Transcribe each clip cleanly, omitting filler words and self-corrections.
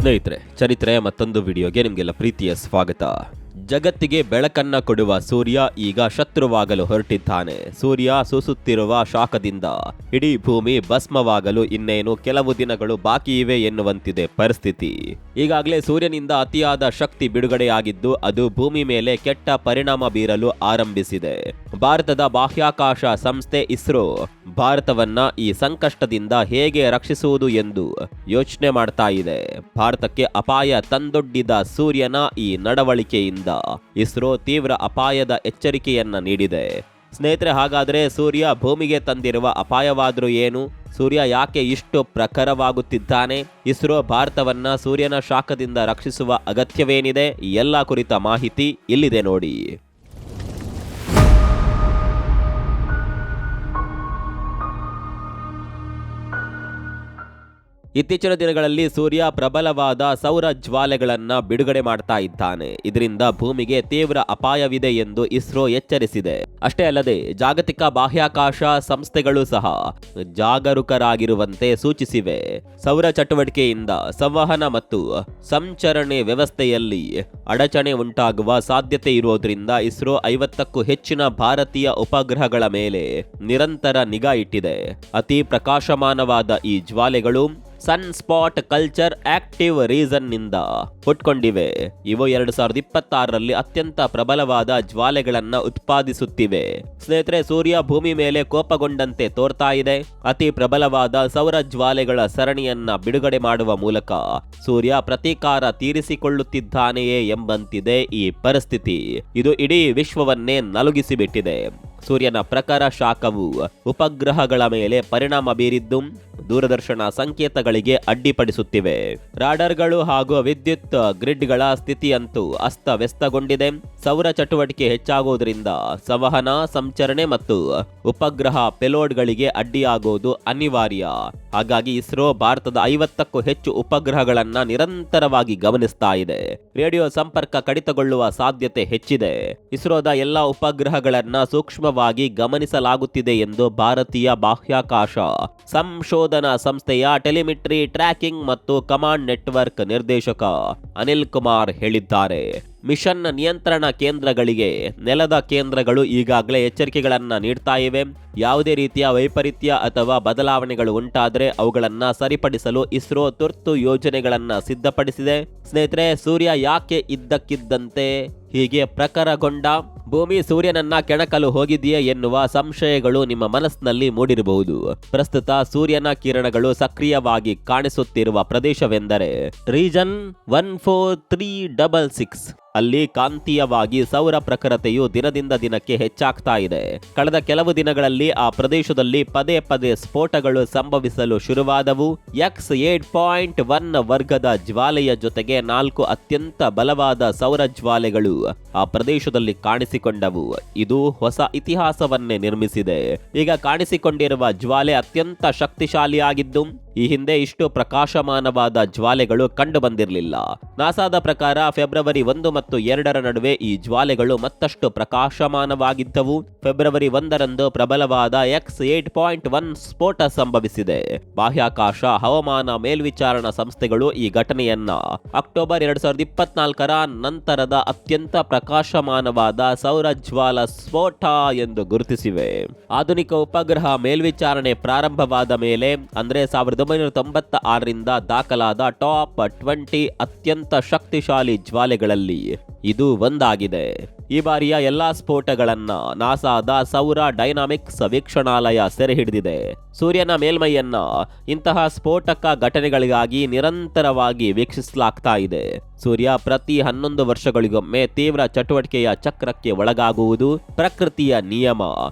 ಸ್ನೇಹಿತರೆ, ಚರಿತ್ರೆಯ ಮತ್ತೊಂದು ವಿಡಿಯೋಗೆ ನಿಮಗೆಲ್ಲ ಪ್ರೀತಿಯ ಸ್ವಾಗತ. ಜಗತ್ತಿಗೆ ಬೆಳಕನ್ನ ಕೊಡುವ ಸೂರ್ಯ ಈಗ ಶತ್ರುವಾಗಲು ಹೊರಟಿದ್ದಾನೆ. ಸೂರ್ಯ ಸೂಸುತ್ತಿರುವ ಶಾಖದಿಂದ ಇಡೀ ಭೂಮಿ ಭಸ್ಮವಾಗಲು ಇನ್ನೇನು ಕೆಲವು ದಿನಗಳು ಬಾಕಿ ಇವೆ ಎನ್ನುವಂತಿದೆ ಪರಿಸ್ಥಿತಿ. ಈಗಾಗಲೇ ಸೂರ್ಯನಿಂದ ಅತಿಯಾದ ಶಕ್ತಿ ಬಿಡುಗಡೆಯಾಗಿದ್ದು ಅದು ಭೂಮಿ ಮೇಲೆ ಕೆಟ್ಟ ಪರಿಣಾಮ ಬೀರಲು ಆರಂಭಿಸಿದೆ. ಭಾರತದ ಬಾಹ್ಯಾಕಾಶ ಸಂಸ್ಥೆ ಇಸ್ರೋ ಭಾರತವನ್ನ ಈ ಸಂಕಷ್ಟದಿಂದ ಹೇಗೆ ರಕ್ಷಿಸುವುದು ಎಂದು ಯೋಚನೆ ಮಾಡ್ತಾ ಇದೆ. ಭಾರತಕ್ಕೆ ಅಪಾಯ ತಂದೊಡ್ಡಿದ ಸೂರ್ಯನ ಈ ನಡವಳಿಕೆಯಿಂದ ಇಸ್ರೋ ತೀವ್ರ ಅಪಾಯದ ಎಚ್ಚರಿಕೆಯನ್ನ ನೀಡಿದೆ. ಸ್ನೇಹಿತರೆ, ಹಾಗಾದ್ರೆ ಸೂರ್ಯ ಭೂಮಿಗೆ ತಂದಿರುವ ಅಪಾಯವಾದ್ರೂ ಏನು? ಸೂರ್ಯ ಯಾಕೆ ಇಷ್ಟು ಪ್ರಖರವಾಗುತ್ತಿದ್ದಾನೆ? ಇಸ್ರೋ ಭಾರತವನ್ನ ಸೂರ್ಯನ ಶಾಖದಿಂದ ರಕ್ಷಿಸುವ ಅಗತ್ಯವೇನಿದೆ? ಈ ಎಲ್ಲ ಕುರಿತ ಮಾಹಿತಿ ಇಲ್ಲಿದೆ ನೋಡಿ. ಇತ್ತೀಚಿನ ದಿನಗಳಲ್ಲಿ ಸೂರ್ಯ ಪ್ರಬಲವಾದ ಸೌರ ಜ್ವಾಲೆಗಳನ್ನ ಬಿಡುಗಡೆ ಮಾಡ್ತಾ ಇದ್ದಾನೆ. ಇದರಿಂದ ಭೂಮಿಗೆ ತೀವ್ರ ಅಪಾಯವಿದೆ ಎಂದು ಇಸ್ರೋ ಎಚ್ಚರಿಸಿದೆ. ಅಷ್ಟೇ ಅಲ್ಲದೆ ಜಾಗತಿಕ ಬಾಹ್ಯಾಕಾಶ ಸಂಸ್ಥೆಗಳು ಸಹ ಜಾಗರೂಕರಾಗಿರುವಂತೆ ಸೂಚಿಸಿವೆ. ಸೌರ ಚಟುವಟಿಕೆಯಿಂದ ಸಂವಹನ ಮತ್ತು ಸಂಚರಣೆ ವ್ಯವಸ್ಥೆಯಲ್ಲಿ ಅಡಚಣೆ ಉಂಟಾಗುವ ಸಾಧ್ಯತೆ ಇರೋದ್ರಿಂದ ಇಸ್ರೋ 50ಕ್ಕೂ ಹೆಚ್ಚಿನ ಭಾರತೀಯ ಉಪಗ್ರಹಗಳ ಮೇಲೆ ನಿರಂತರ ನಿಗಾ ಇಟ್ಟಿದೆ. ಅತಿ ಪ್ರಕಾಶಮಾನವಾದ ಈ ಜ್ವಾಲೆಗಳು ಸನ್ ಸ್ಪಾಟ್ ಕಲ್ಚರ್ ಆಕ್ಟಿವ್ ರೀಸನ್ ನಿಂದ ಹುಟ್ಕೊಂಡಿವೆ. ಇವು 2026ರಲ್ಲಿ ಅತ್ಯಂತ ಪ್ರಬಲವಾದ ಜ್ವಾಲೆಗಳನ್ನ ಉತ್ಪಾದಿಸುತ್ತಿವೆ. ಸ್ನೇಹಿತರೆ, ಸೂರ್ಯ ಭೂಮಿ ಮೇಲೆ ಕೋಪಗೊಂಡಂತೆ ತೋರ್ತಾ ಇದೆ. ಅತಿ ಪ್ರಬಲವಾದ ಸೌರ ಜ್ವಾಲೆಗಳ ಸರಣಿಯನ್ನ ಬಿಡುಗಡೆ ಮಾಡುವ ಮೂಲಕ ಸೂರ್ಯ ಪ್ರತೀಕಾರ ತೀರಿಸಿಕೊಳ್ಳುತ್ತಿದ್ದಾನೆಯೇ ಎಂಬಂತಿದೆ ಈ ಪರಿಸ್ಥಿತಿ. ಇದು ಇಡೀ ವಿಶ್ವವನ್ನೇ ನಲುಗಿಸಿಬಿಟ್ಟಿದೆ. ಸೂರ್ಯನ ಪ್ರಖರ ಶಾಖವು ಉಪಗ್ರಹಗಳ ಮೇಲೆ ಪರಿಣಾಮ ಬೀರಿದ್ದು ದೂರದರ್ಶನ ಸಂಕೇತಗಳಿಗೆ ಅಡ್ಡಿಪಡಿಸುತ್ತಿವೆ. ರಾಡರ್ಗಳು ಹಾಗೂ ವಿದ್ಯುತ್ ಗ್ರಿಡ್ಗಳ ಸ್ಥಿತಿಯಂತೂ ಅಸ್ತವ್ಯಸ್ತಗೊಂಡಿದೆ. ಸೌರ ಚಟುವಟಿಕೆ ಹೆಚ್ಚಾಗುವುದರಿಂದ ಸಂವಹನ, ಸಂಚರಣೆ ಮತ್ತು ಉಪಗ್ರಹ ಪೆಲೋಡ್ಗಳಿಗೆ ಅಡ್ಡಿಯಾಗುವುದು ಅನಿವಾರ್ಯ. ಹಾಗಾಗಿ ಇಸ್ರೋ ಭಾರತದ 50ಕ್ಕೂ ಹೆಚ್ಚು ಉಪಗ್ರಹಗಳನ್ನ ನಿರಂತರವಾಗಿ ಗಮನಿಸ್ತಾ ಇದೆ. ರೇಡಿಯೋ ಸಂಪರ್ಕ ಕಡಿತಗೊಳ್ಳುವ ಸಾಧ್ಯತೆ ಹೆಚ್ಚಿದೆ. ಇಸ್ರೋದ ಎಲ್ಲಾ ಉಪಗ್ರಹಗಳನ್ನ ಸೂಕ್ಷ್ಮವಾಗಿ ಗಮನಿಸಲಾಗುತ್ತಿದೆ ಎಂದು ಭಾರತೀಯ ಬಾಹ್ಯಾಕಾಶ ಸಂಶೋಧನಾ ಸಂಸ್ಥೆಯ ಟೆಲಿಮೆಟ್ರಿ ಟ್ರ್ಯಾಕಿಂಗ್ ಮತ್ತು ಕಮಾಂಡ್ ನೆಟ್ವರ್ಕ್ ನಿರ್ದೇಶಕ ಅನಿಲ್ ಕುಮಾರ್ ಹೇಳಿದ್ದಾರೆ. ಮಿಷನ್ ನಿಯಂತ್ರಣ ಕೇಂದ್ರಗಳಿಗೆ ನೆಲದ ಕೇಂದ್ರಗಳು ಈಗಾಗಲೇ ಎಚ್ಚರಿಕೆಗಳನ್ನ ನೀಡ್ತಾ ಇವೆ. ಯಾವುದೇ ರೀತಿಯ ವೈಪರೀತ್ಯ ಅಥವಾ ಬದಲಾವಣೆಗಳು ಉಂಟಾದರೆ ಅವುಗಳನ್ನ ಸರಿಪಡಿಸಲು ಇಸ್ರೋ ತುರ್ತು ಯೋಜನೆಗಳನ್ನ ಸಿದ್ಧಪಡಿಸಿದೆ. ಸ್ನೇಹಿತರೆ, ಸೂರ್ಯ ಯಾಕೆ ಇದ್ದಕ್ಕಿದ್ದಂತೆ ಹೀಗೆ ಪ್ರಖರಗೊಂಡ? ಭೂಮಿ ಸೂರ್ಯನನ್ನ ಕೆಣಕಲು ಹೋಗಿದೆಯೇ ಎನ್ನುವ ಸಂಶಯಗಳು ನಿಮ್ಮ ಮನಸ್ಸಿನಲ್ಲಿ ಮೂಡಿರಬಹುದು. ಪ್ರಸ್ತುತ ಸೂರ್ಯನ ಕಿರಣಗಳು ಸಕ್ರಿಯವಾಗಿ ಕಾಣಿಸುತ್ತಿರುವ ಪ್ರದೇಶವೆಂದರೆ ರೀಜನ್ 14366. ಅಲ್ಲಿ ಕಾಂತೀಯವಾಗಿ ಸೌರ ಪ್ರಖರತೆಯು ದಿನದಿಂದ ದಿನಕ್ಕೆ ಹೆಚ್ಚಾಗ್ತಾ ಇದೆ. ಕಳೆದ ಕೆಲವು ದಿನಗಳಲ್ಲಿ ಆ ಪ್ರದೇಶದಲ್ಲಿ ಪದೇ ಪದೇ ಸ್ಫೋಟಗಳು ಸಂಭವಿಸಲು ಶುರುವಾದವು. X8.1 ವರ್ಗದ ಜ್ವಾಲೆಯ ಜೊತೆಗೆ 4 ಅತ್ಯಂತ ಬಲವಾದ ಸೌರ ಜ್ವಾಲೆಗಳು ಆ ಪ್ರದೇಶದಲ್ಲಿ ಕಾಣಿಸಿಕೊಂಡವು. ಇದು ಹೊಸ ಇತಿಹಾಸವನ್ನೇ ನಿರ್ಮಿಸಿದೆ. ಈಗ ಕಾಣಿಸಿಕೊಂಡಿರುವ ಜ್ವಾಲೆ ಅತ್ಯಂತ ಶಕ್ತಿಶಾಲಿಯಾಗಿದ್ದು ಈ ಹಿಂದೆ ಇಷ್ಟು ಪ್ರಕಾಶಮಾನವಾದ ಜ್ವಾಲೆಗಳು ಕಂಡು ಬಂದಿರಲಿಲ್ಲ. ನಾಸಾದ ಪ್ರಕಾರ ಫೆಬ್ರವರಿ 1 ಮತ್ತು 2ರ ನಡುವೆ ಈ ಜ್ವಾಲೆಗಳು ಮತ್ತಷ್ಟು ಪ್ರಕಾಶಮಾನವಾಗಿದ್ದವು. ಫೆಬ್ರವರಿ 1ರಂದು ಪ್ರಬಲವಾದ X8.1 ಸ್ಫೋಟ ಸಂಭವಿಸಿದೆ. ಬಾಹ್ಯಾಕಾಶ ಹವಾಮಾನ ಮೇಲ್ವಿಚಾರಣಾ ಸಂಸ್ಥೆಗಳು ಈ ಘಟನೆಯನ್ನ ಅಕ್ಟೋಬರ್ 2024ರ ನಂತರದ ಅತ್ಯಂತ ಪ್ರಕಾಶಮಾನವಾದ ಸೌರ ಜ್ವಾಲ ಸ್ಫೋಟ ಎಂದು ಗುರುತಿಸಿವೆ. ಆಧುನಿಕ ಉಪಗ್ರಹ ಮೇಲ್ವಿಚಾರಣೆ ಪ್ರಾರಂಭವಾದ ಮೇಲೆ ಅಂದ್ರೆ 1996ರಿಂದ ದಾಖಲಾದ ಟಾಪ್ 20 ಅತ್ಯಂತ ಶಕ್ತಿಶಾಲಿ ಜ್ವಾಲೆಗಳಲ್ಲಿ ಇದು ಒಂದಾಗಿದೆ. ಈ ಬಾರಿಯ ಎಲ್ಲಾ ಸ್ಫೋಟಗಳನ್ನ ನಾಸಾದ ಸೌರ ಡೈನಾಮಿಕ್ಸ್ ವೀಕ್ಷಣಾಲಯ ಸೆರೆ ಹಿಡಿದಿದೆ. ಸೂರ್ಯನ ಮೇಲ್ಮೈಯನ್ನ ಇಂತಹ ಸ್ಫೋಟಕ ಘಟನೆಗಳಿಗಾಗಿ ನಿರಂತರವಾಗಿ ವೀಕ್ಷಿಸಲಾಗ್ತಾ ಇದೆ. ಸೂರ್ಯ ಪ್ರತಿ 11 ವರ್ಷಗಳಿಗೊಮ್ಮೆ ತೀವ್ರ ಚಟುವಟಿಕೆಯ ಚಕ್ರಕ್ಕೆ ಒಳಗಾಗುವುದು ಪ್ರಕೃತಿಯ ನಿಯಮ.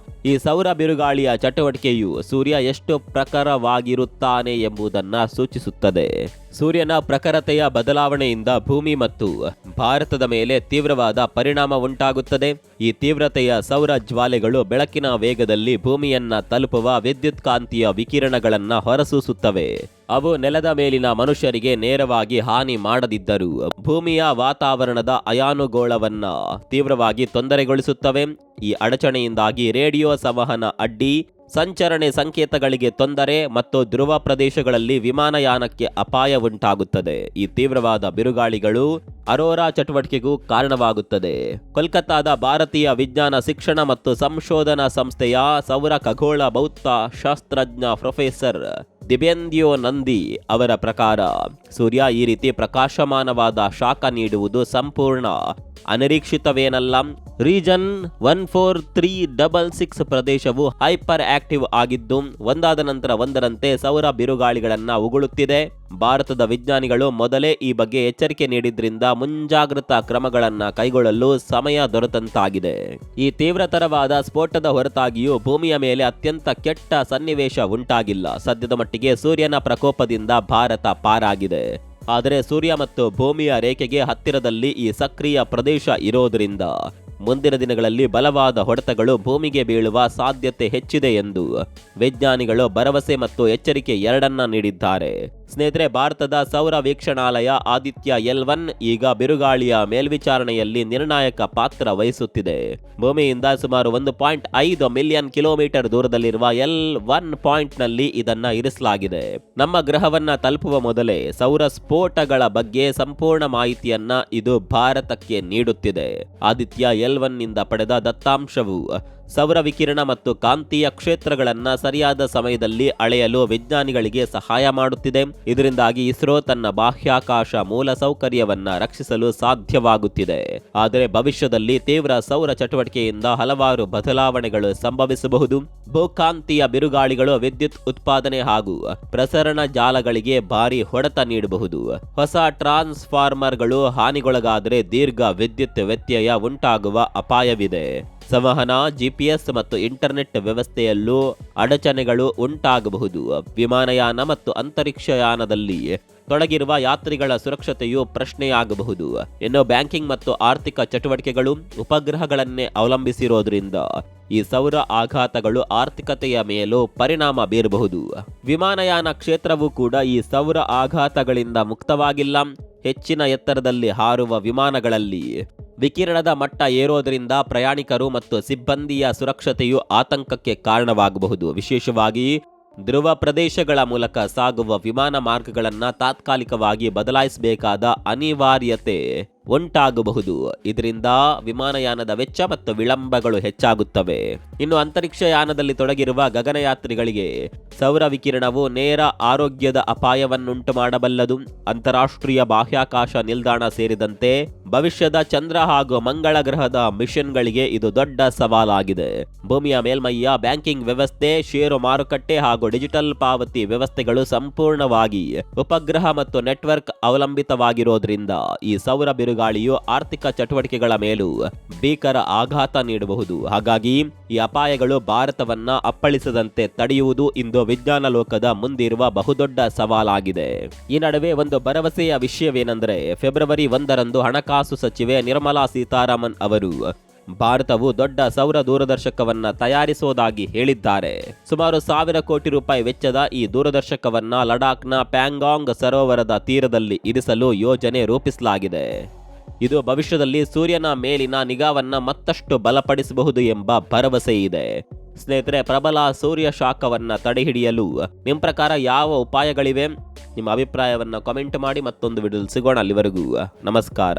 ಈ ಸೌರ ಬಿರುಗಾಳಿಯ ಚಟುವಟಿಕೆಯು ಸೂರ್ಯ ಎಷ್ಟು ಪ್ರಖರವಾಗಿರುತ್ತಾನೆ ಎಂಬುದನ್ನ ಸೂಚಿಸುತ್ತದೆ. ಸೂರ್ಯನ ಪ್ರಖರತೆಯ ಬದಲಾವಣೆಯಿಂದ ಭೂಮಿ ಮತ್ತು ಭಾರತದ ಮೇಲೆ ತೀವ್ರವಾದ ಪರಿಣಾಮ ಉಂಟಾಗಿದೆ. ಉಂಟಾಗುತ್ತದೆ. ಈ ತೀವ್ರತೆಯ ಸೌರ ಜ್ವಾಲೆಗಳು ಬೆಳಕಿನ ವೇಗದಲ್ಲಿ ಭೂಮಿಯನ್ನ ತಲುಪುವ ವಿದ್ಯುತ್ ಕಾಂತೀಯ ವಿಕಿರಣಗಳನ್ನ ಹೊರಸೂಸುತ್ತವೆ. ಅವು ನೆಲದ ಮೇಲಿನ ಮನುಷ್ಯರಿಗೆ ನೇರವಾಗಿ ಹಾನಿ ಮಾಡದಿದ್ದರೂ ಭೂಮಿಯ ವಾತಾವರಣದ ಅಯಾನುಗೋಳವನ್ನ ತೀವ್ರವಾಗಿ ತೊಂದರೆಗೊಳಿಸುತ್ತವೆ. ಈ ಅಡಚಣೆಯಿಂದಾಗಿ ರೇಡಿಯೋ ಸಂವಹನ ಅಡ್ಡಿ, ಸಂಚರಣೆ ಸಂಕೇತಗಳಿಗೆ ತೊಂದರೆ ಮತ್ತು ಧ್ರುವ ಪ್ರದೇಶಗಳಲ್ಲಿ ವಿಮಾನಯಾನಕ್ಕೆ ಅಪಾಯ ಉಂಟಾಗುತ್ತದೆ. ಈ ತೀವ್ರವಾದ ಬಿರುಗಾಳಿಗಳು ಅರೋರಾ ಚಟುವಟಿಕೆಗೂ ಕಾರಣವಾಗುತ್ತದೆ. ಕೋಲ್ಕತ್ತಾದ ಭಾರತೀಯ ವಿಜ್ಞಾನ ಶಿಕ್ಷಣ ಮತ್ತು ಸಂಶೋಧನಾ ಸಂಸ್ಥೆಯ ಸೌರ ಖಗೋಳ ಭೌತ ಶಾಸ್ತ್ರಜ್ಞ ಪ್ರೊಫೆಸರ್ ದಿಬ್ಯೇಂದ್ಯೋ ನಂದಿ ಅವರ ಪ್ರಕಾರ ಸೂರ್ಯ ಈ ರೀತಿ ಪ್ರಕಾಶಮಾನವಾದ ಶಾಖ ನೀಡುವುದು ಸಂಪೂರ್ಣ ಅನಿರೀಕ್ಷಿತವೇನಲ್ಲ. ರೀಜನ್ 14366 ಪ್ರದೇಶವು ಹೈಪರ್ ಆಕ್ಟಿವ್ ಆಗಿದ್ದು ಒಂದಾದ ನಂತರ ಒಂದರಂತೆ ಸೌರ ಬಿರುಗಾಳಿಗಳನ್ನ ಉಗುಳುತ್ತಿದೆ. ಭಾರತದ ವಿಜ್ಞಾನಿಗಳು ಮೊದಲೇ ಈ ಬಗ್ಗೆ ಎಚ್ಚರಿಕೆ ನೀಡಿದ್ರಿಂದ ಮುಂಜಾಗ್ರತಾ ಕ್ರಮಗಳನ್ನ ಕೈಗೊಳ್ಳಲು ಸಮಯ ದೊರೆತಂತಾಗಿದೆ. ಈ ತೀವ್ರತರವಾದ ಸ್ಫೋಟದ ಹೊರತಾಗಿಯೂ ಭೂಮಿಯ ಮೇಲೆ ಅತ್ಯಂತ ಕೆಟ್ಟ ಸನ್ನಿವೇಶ ಉಂಟಾಗಿಲ್ಲ. ಸದ್ಯದ ಮಟ್ಟಿಗೆ ಸೂರ್ಯನ ಪ್ರಕೋಪದಿಂದ ಭಾರತ ಪಾರಾಗಿದೆ. ಆದರೆ ಸೂರ್ಯ ಮತ್ತು ಭೂಮಿಯ ರೇಖೆಗೆ ಹತ್ತಿರದಲ್ಲಿ ಈ ಸಕ್ರಿಯ ಪ್ರದೇಶ ಇರೋದ್ರಿಂದ ಮುಂದಿನ ದಿನಗಳಲ್ಲಿ ಬಲವಾದ ಹೊಡೆತಗಳು ಭೂಮಿಗೆ ಬೀಳುವ ಸಾಧ್ಯತೆ ಹೆಚ್ಚಿದೆ ಎಂದು ವಿಜ್ಞಾನಿಗಳು ಭರವಸೆ ಮತ್ತು ಎಚ್ಚರಿಕೆ ಎರಡನ್ನ ನೀಡಿದ್ದಾರೆ. ಸ್ನೇಹಿತರೆ, ಭಾರತದ ಸೌರ ವೀಕ್ಷಣಾಲಯ ಆದಿತ್ಯ L1 ಈಗ ಬಿರುಗಾಳಿಯ ಮೇಲ್ವಿಚಾರಣೆಯಲ್ಲಿ ನಿರ್ಣಾಯಕ ಪಾತ್ರ ವಹಿಸುತ್ತಿದೆ. ಭೂಮಿಯಿಂದ ಸುಮಾರು 1.5 ಮಿಲಿಯನ್ ಕಿಲೋಮೀಟರ್ ದೂರದಲ್ಲಿರುವ L1 ಪಾಯಿಂಟ್ನಲ್ಲಿ ಇದನ್ನ ಇರಿಸಲಾಗಿದೆ. ನಮ್ಮ ಗ್ರಹವನ್ನ ತಲುಪುವ ಮೊದಲೇ ಸೌರ ಸ್ಫೋಟಗಳ ಬಗ್ಗೆ ಸಂಪೂರ್ಣ ಮಾಹಿತಿಯನ್ನ ಇದು ಭಾರತಕ್ಕೆ ನೀಡುತ್ತಿದೆ. ಆದಿತ್ಯ L1 ನಿಂದ ಪಡೆದ ದತ್ತಾಂಶವು ಸೌರ ವಿಕಿರಣ ಮತ್ತು ಕಾಂತೀಯ ಕ್ಷೇತ್ರಗಳನ್ನ ಸರಿಯಾದ ಸಮಯದಲ್ಲಿ ಅಳೆಯಲು ವಿಜ್ಞಾನಿಗಳಿಗೆ ಸಹಾಯ ಮಾಡುತ್ತಿದೆ. ಇದರಿಂದಾಗಿ ಇಸ್ರೋ ತನ್ನ ಬಾಹ್ಯಾಕಾಶ ಮೂಲ ಸೌಕರ್ಯವನ್ನ ರಕ್ಷಿಸಲು ಸಾಧ್ಯವಾಗುತ್ತಿದೆ. ಆದರೆ ಭವಿಷ್ಯದಲ್ಲಿ ತೀವ್ರ ಸೌರ ಚಟುವಟಿಕೆಯಿಂದ ಹಲವಾರು ಬದಲಾವಣೆಗಳು ಸಂಭವಿಸಬಹುದು. ಭೂಕಾಂತೀಯ ಬಿರುಗಾಳಿಗಳು ವಿದ್ಯುತ್ ಉತ್ಪಾದನೆ ಹಾಗೂ ಪ್ರಸರಣ ಜಾಲಗಳಿಗೆ ಭಾರಿ ಹೊಡೆತ ನೀಡಬಹುದು. ಹೊಸ ಟ್ರಾನ್ಸ್ಫಾರ್ಮರ್ಗಳು ಹಾನಿಗೊಳಗಾದರೆ ದೀರ್ಘ ವಿದ್ಯುತ್ ವ್ಯತ್ಯಯ ಉಂಟಾಗುವ ಅಪಾಯವಿದೆ. ಸಂವಹನ, GPS ಮತ್ತು ಇಂಟರ್ನೆಟ್ ವ್ಯವಸ್ಥೆಯಲ್ಲೂ ಅಡಚಣೆಗಳು ಉಂಟಾಗಬಹುದು. ವಿಮಾನಯಾನ ಮತ್ತು ಅಂತರಿಕ್ಷಯಾನದಲ್ಲಿ ತೊಡಗಿರುವ ಯಾತ್ರಿಗಳ ಸುರಕ್ಷತೆಯು ಪ್ರಶ್ನೆಯಾಗಬಹುದು. ಇನ್ನು ಬ್ಯಾಂಕಿಂಗ್ ಮತ್ತು ಆರ್ಥಿಕ ಚಟುವಟಿಕೆಗಳು ಉಪಗ್ರಹಗಳನ್ನೇ ಅವಲಂಬಿಸಿರೋದ್ರಿಂದ ಈ ಸೌರ ಆಘಾತಗಳು ಆರ್ಥಿಕತೆಯ ಮೇಲೂ ಪರಿಣಾಮ ಬೀರಬಹುದು. ವಿಮಾನಯಾನ ಕ್ಷೇತ್ರವೂ ಕೂಡ ಈ ಸೌರ ಆಘಾತಗಳಿಂದ ಮುಕ್ತವಾಗಿಲ್ಲ. ಹೆಚ್ಚಿನ ಎತ್ತರದಲ್ಲಿ ಹಾರುವ ವಿಮಾನಗಳಲ್ಲಿ ವಿಕಿರಣದ ಮಟ್ಟ ಏರೋದ್ರಿಂದ ಪ್ರಯಾಣಿಕರು ಮತ್ತು ಸಿಬ್ಬಂದಿಯ ಸುರಕ್ಷತೆಯು ಆತಂಕಕ್ಕೆ ಕಾರಣವಾಗಬಹುದು. ವಿಶೇಷವಾಗಿ ಧ್ರುವ ಪ್ರದೇಶಗಳ ಮೂಲಕ ಸಾಗುವ ವಿಮಾನ ಮಾರ್ಗಗಳನ್ನು ತಾತ್ಕಾಲಿಕವಾಗಿ ಬದಲಾಯಿಸಬೇಕಾದ ಅನಿವಾರ್ಯತೆ ಉಂಟಾಗಬಹುದು. ಇದರಿಂದ ವಿಮಾನಯಾನದ ವೆಚ್ಚ ಮತ್ತು ವಿಳಂಬಗಳು ಹೆಚ್ಚಾಗುತ್ತವೆ. ಇನ್ನು ಅಂತರಿಕ್ಷಯಾನದಲ್ಲಿ ತೊಡಗಿರುವ ಗಗನಯಾತ್ರಿಗಳಿಗೆ ಸೌರ ವಿಕಿರಣವು ನೇರ ಆರೋಗ್ಯದ ಅಪಾಯವನ್ನುಂಟು ಮಾಡಬಲ್ಲದು. ಅಂತಾರಾಷ್ಟ್ರೀಯ ಬಾಹ್ಯಾಕಾಶ ನಿಲ್ದಾಣ ಸೇರಿದಂತೆ ಭವಿಷ್ಯದ ಚಂದ್ರ ಹಾಗೂ ಮಂಗಳ ಗ್ರಹದ ಮಿಷನ್ಗಳಿಗೆ ಇದು ದೊಡ್ಡ ಸವಾಲಾಗಿದೆ. ಭೂಮಿಯ ಮೇಲ್ಮೈಯ ಬ್ಯಾಂಕಿಂಗ್ ವ್ಯವಸ್ಥೆ, ಷೇರು ಮಾರುಕಟ್ಟೆ ಹಾಗೂ ಡಿಜಿಟಲ್ ಪಾವತಿ ವ್ಯವಸ್ಥೆಗಳು ಸಂಪೂರ್ಣವಾಗಿ ಉಪಗ್ರಹ ಮತ್ತು ನೆಟ್ವರ್ಕ್ ಅವಲಂಬಿತವಾಗಿರೋದ್ರಿಂದ ಈ ಸೌರ ಬಿರುಗಾಳಿಯು ಆರ್ಥಿಕ ಚಟುವಟಿಕೆಗಳ ಮೇಲೂ ಭೀಕರ ಆಘಾತ ನೀಡಬಹುದು. ಹಾಗಾಗಿ ಈ ಅಪಾಯಗಳು ಭಾರತವನ್ನ ಅಪ್ಪಳಿಸದಂತೆ ತಡೆಯುವುದು ಇಂದು ವಿಜ್ಞಾನ ಲೋಕದ ಮುಂದಿರುವ ಬಹುದೊಡ್ಡ ಸವಾಲಾಗಿದೆ. ಈ ನಡುವೆ ಒಂದು ಭರವಸೆಯ ವಿಷಯವೇನೆಂದರೆ, ಫೆಬ್ರವರಿ 1ರಂದು ಹಣಕಾಸು ಸಚಿವೆ ನಿರ್ಮಲಾ ಸೀತಾರಾಮನ್ ಅವರು ಭಾರತವು ದೊಡ್ಡ ಸೌರ ದೂರದರ್ಶಕವನ್ನ ತಯಾರಿಸುವುದಾಗಿ ಹೇಳಿದ್ದಾರೆ. ಸುಮಾರು 1,000 ಕೋಟಿ ರೂಪಾಯಿ ವೆಚ್ಚದ ಈ ದೂರದರ್ಶಕವನ್ನ ಲಡಾಖ್ನ ಪ್ಯಾಂಗಾಂಗ್ ಸರೋವರದ ತೀರದಲ್ಲಿ ಇರಿಸಲು ಯೋಜನೆ ರೂಪಿಸಲಾಗಿದೆ. ಇದು ಭವಿಷ್ಯದಲ್ಲಿ ಸೂರ್ಯನ ಮೇಲಿನ ನಿಗಾವನ್ನ ಮತ್ತಷ್ಟು ಬಲಪಡಿಸಬಹುದು ಎಂಬ ಭರವಸೆ ಇದೆ. ಸ್ನೇಹಿತರೆ, ಪ್ರಬಲ ಸೂರ್ಯ ಶಾಖವನ್ನ ತಡೆಹಿಡಿಯಲು ನಿಮ್ಮ ಪ್ರಕಾರ ಯಾವ ಉಪಾಯಗಳಿವೆ? ನಿಮ್ಮ ಅಭಿಪ್ರಾಯವನ್ನ ಕಾಮೆಂಟ್ ಮಾಡಿ. ಮತ್ತೊಂದು ವಿಡಿಯೋದಲ್ಲಿ ಸಿಗೋಣ. ಅಲ್ಲಿವರೆಗೂ ನಮಸ್ಕಾರ.